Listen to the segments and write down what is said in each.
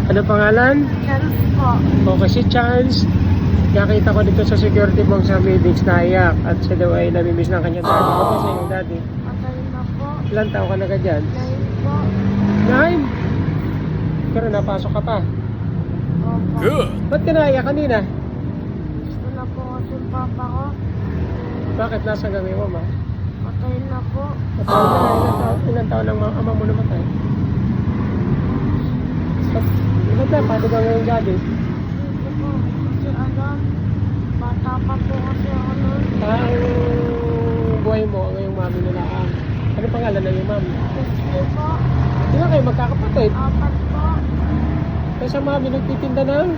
Ano pangalan? Chance po. Okay, si Chance. Nakita ko dito sa security box sa Midix naiyak at siya daw ay namimiss ng kanyang daddy. Ano ba sa iyong daddy? Patay na po. Ilan taon ka na ka dyan? 9 po. 9? Pero napasok ka pa. Opo. Ba't ka naiyak kanina? Gusto na po kasi yung papa ko. Bakit nasa gawin mo, ma? Patay na po. Patay na, ilan taon ang ama mo namatay? Ilan na, paano ba ngayon daddy? Hindi po kasi alam. Bata pa po kasi ako nun. Ang buhay mo, ngayong mami na lang. Ano pangalan na yung mami? Gusto po. Ilan kayo magkakapatid? 4 po. Kasi sa mami nagtitinda ng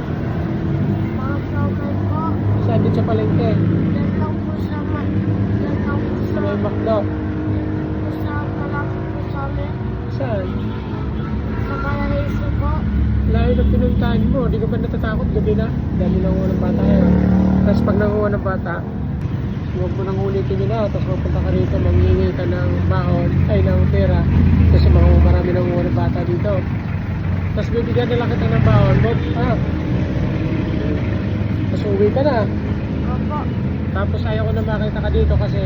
Mga vlogger po. saan din sa palengke. Diyan lang po sa diyan lang po Sa sa may McDo. sa malapit po sa amin. Saan? Sa Paraíso po. Layo na pinuntahan mo. Di ka ba natatakot gabi na? Dami nanguha ng bata yun. Tapos pag nanguha ng bata, huwag mo nang ulitin yun na. Tapos mapunta ka rito, manghingi ka ng baon, ay ng pera. Kasi marami nanguha ng bata dito. Tapos bibigyan nila kita ng baon. Bob, tapos uwi ka na. Opo. Tapos ayaw ko na makita ka dito kasi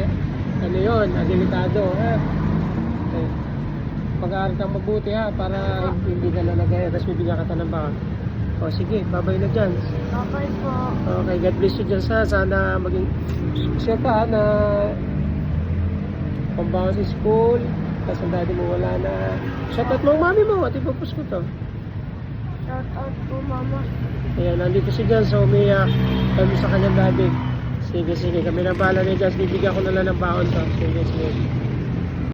ano yun, delikado. Okay. Pag-aaral kang mabuti para hindi ka lalagay. Tapos bibigyan ka ng baon. O sige, babay na dyan. Babay po. Okay, God bless you dyan sana maging sure ka na pambawas sa school. Tapos ang daddy mo wala na. Shoutout mo ang mami mo at ipapos ko to. Shout out po mama. Ayan, nandito si Jan, so umiyak kami sa kanyang daddy. Sige, kami na bahala ni Jan. Bibigyan ko na lang ng baon to. Sige.